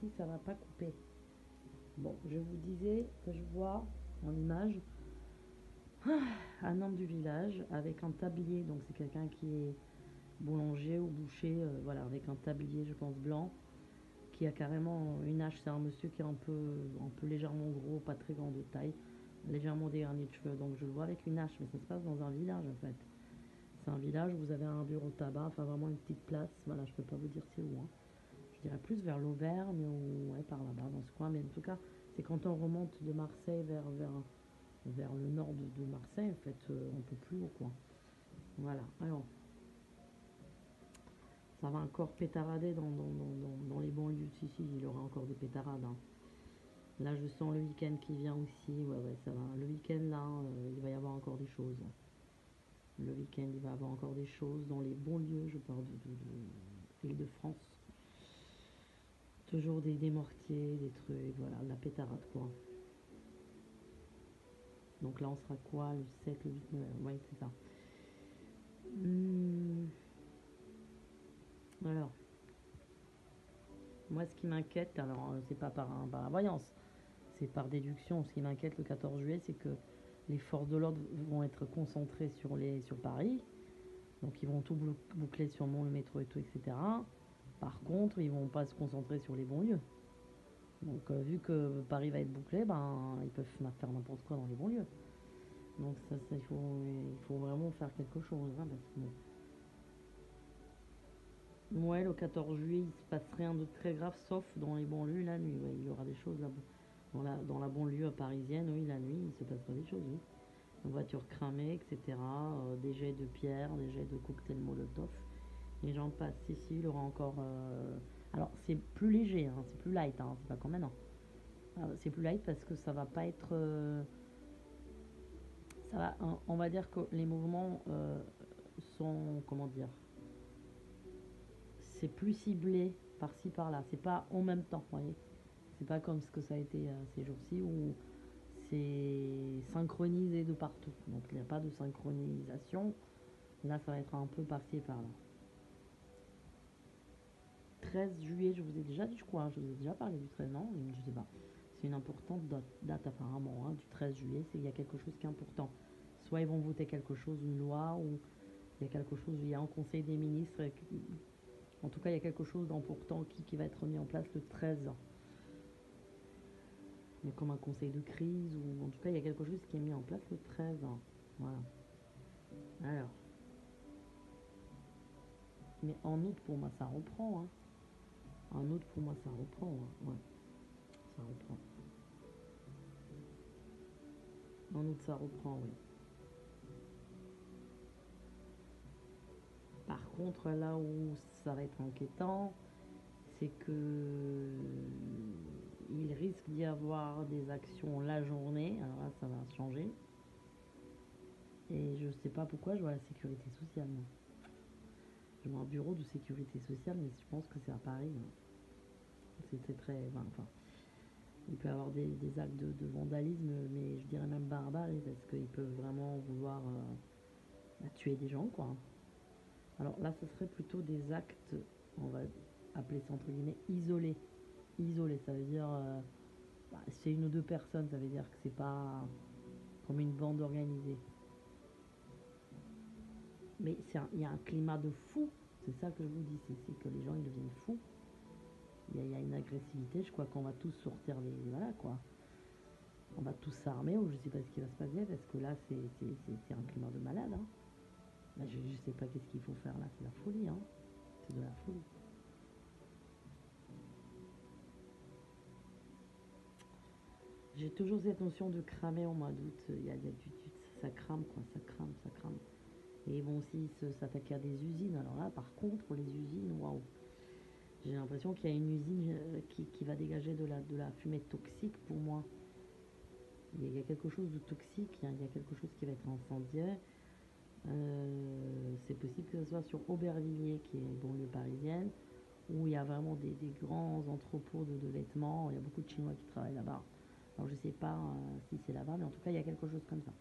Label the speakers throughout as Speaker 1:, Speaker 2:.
Speaker 1: si ça va pas couper. Bon, je vous disais que je vois en image un homme du village avec un tablier, donc c'est quelqu'un qui est boulanger ou boucher, voilà, avec un tablier, je pense, blanc, qui a carrément une hache. C'est un monsieur qui est un peu légèrement gros, pas très grand de taille, légèrement dégarni de cheveux. Donc je le vois avec une hache, mais ça se passe dans un village en fait. C'est un village où vous avez un bureau de tabac, enfin vraiment une petite place. Voilà, je peux pas vous dire c'est où, hein. Je dirais plus vers l'Auvergne ou ouais, par là-bas, dans ce coin. Mais en tout cas, c'est quand on remonte de Marseille vers le nord de Marseille, en fait, un peu plus haut, quoi. Voilà. Alors, ça va encore pétarader dans les banlieues. Si, si, il y aura encore des pétarades, hein. Là, je sens le week-end qui vient aussi. Ouais, ouais, ça va. Le week-end, là, il va y avoir encore des choses. Le week-end, il va y avoir encore des choses dans les bons lieux. Je parle de l'Île-de-France. Toujours des mortiers, des trucs, voilà, la pétarade, quoi. Donc là, on sera quoi? Le 7, le 8, 9, ouais, c'est ça. Hmm, alors, moi, ce qui m'inquiète, alors, c'est pas par la voyance, c'est par déduction. Ce qui m'inquiète le 14 juillet, c'est que les forces de l'ordre vont être concentrées sur Paris. Donc, ils vont tout boucler sur Mont, le métro et tout, etc. Par contre, ils vont pas se concentrer sur les banlieues. Donc, vu que Paris va être bouclé, ben, ils peuvent faire n'importe quoi dans les banlieues. Donc, il faut vraiment faire quelque chose, hein, parce que bon, ouais, le 14 juillet, il se passe rien de très grave, sauf dans les banlieues la nuit. Ouais, il y aura des choses là dans la banlieue parisienne, oui, la nuit, il se passera des choses, oui. Une voiture cramée, etc. Des jets de pierre, des jets de cocktail Molotov. Les gens passent. Si, si, il y aura encore. Alors, c'est plus léger, hein, c'est plus light, hein, c'est pas comme maintenant. C'est plus light parce que ça va pas être. Ça va, on va dire que les mouvements sont. Comment dire? C'est plus ciblé par-ci par-là. C'est pas en même temps, vous voyez. C'est pas comme ce que ça a été ces jours-ci où c'est synchronisé de partout. Donc il n'y a pas de synchronisation. Là, ça va être un peu par-ci et par-là. 13 juillet, je vous ai déjà dit, je crois, hein, je vous ai déjà parlé du 13, non? Je sais pas. C'est une importante date apparemment, hein, du 13 juillet, il y a quelque chose qui est important. Soit ils vont voter quelque chose, une loi, ou il y a quelque chose, il y a un conseil des ministres. En tout cas, il y a quelque chose d'important qui va être mis en place le 13. Il y a comme un conseil de crise, ou en tout cas, il y a quelque chose qui est mis en place le 13. Voilà. Alors, mais en août, pour moi, ça reprend, hein. En août, pour moi, ça reprend, hein. Ouais, ça reprend. En août, ça reprend, oui. Par contre, là où ça va être inquiétant, c'est que il risque d'y avoir des actions la journée. Alors là, ça va changer. Et je sais pas pourquoi je vois la sécurité sociale, moi. Je vois un bureau de sécurité sociale, mais je pense que c'est à Paris, hein. C'est très. Enfin, il peut y avoir des actes de vandalisme, mais je dirais même barbarie, parce qu'ils peuvent vraiment vouloir tuer des gens, quoi. Alors là, ce serait plutôt des actes, on va appeler ça entre guillemets, isolés. Isolés, ça veut dire, bah, c'est une ou deux personnes, ça veut dire que c'est pas comme une bande organisée. Mais il y a un climat de fou, c'est ça que je vous dis, c'est que les gens ils deviennent fous. Il y a une agressivité, je crois qu'on va tous sortir les. Voilà quoi. On va tous s'armer ou je sais pas ce qui va se passer parce que là c'est un climat de malade, hein. Là, je sais pas qu'est-ce qu'il faut faire là, c'est la folie, hein. C'est de la folie. J'ai toujours cette notion de cramer au mois d'août. Ça crame quoi, ça crame, ça crame. Et ils vont aussi s'attaquer à des usines. Alors là, par contre, les usines, waouh. J'ai l'impression qu'il y a une usine qui va dégager de la fumée toxique pour moi. Il y a quelque chose de toxique, il y a quelque chose qui va être incendiaire. C'est possible que ce soit sur Aubervilliers, qui est une banlieue parisienne, où il y a vraiment des grands entrepôts de vêtements. Il y a beaucoup de Chinois qui travaillent là-bas. Alors je sais pas si c'est là-bas, mais en tout cas il y a quelque chose comme ça.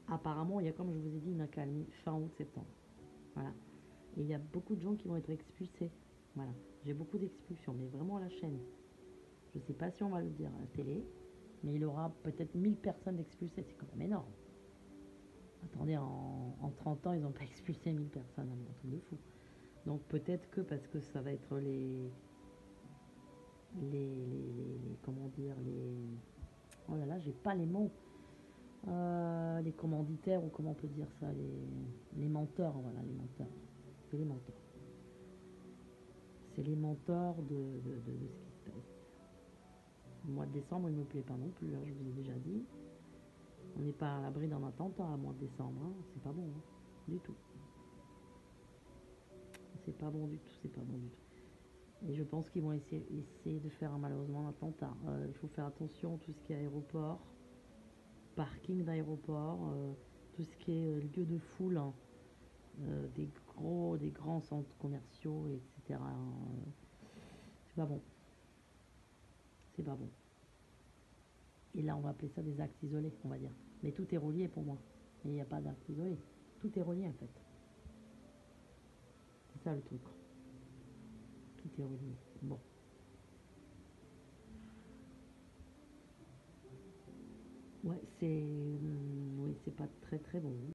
Speaker 1: Apparemment, il y a comme je vous ai dit une accalmie fin août-septembre. Voilà. Et il y a beaucoup de gens qui vont être expulsés. Voilà. J'ai beaucoup d'expulsions, mais vraiment à la chaîne. Je sais pas si on va le dire à la télé, mais il aura peut-être 1000 personnes expulsées, c'est quand même énorme. Attendez, en 30 ans, ils n'ont pas expulsé 1000 personnes, un truc de fou. Donc peut-être que parce que ça va être comment dire, oh là là, j'ai pas les mots. Les commanditaires, ou comment on peut dire ça, les menteurs, voilà, les menteurs. C'est les menteurs. C'est les menteurs de ce qui se passe. Le mois de décembre, il me plaît pas non plus, hein, je vous ai déjà dit. On n'est pas à l'abri d'un attentat à mois de décembre, hein. C'est pas bon, hein, du tout. C'est pas bon du tout, c'est pas bon du tout. Et je pense qu'ils vont essayer de faire malheureusement un attentat. Il faut faire attention, tout ce qui est aéroport, parking d'aéroport, tout ce qui est lieu de foule, hein, des grands centres commerciaux, etc. C'est pas bon, c'est pas bon. Et là, on va appeler ça des actes isolés, on va dire. Mais tout est relié pour moi. Mais il n'y a pas d'acte isolé. Tout est relié en fait. C'est ça le truc. Tout est relié. Bon. Ouais, oui, c'est pas très très bon.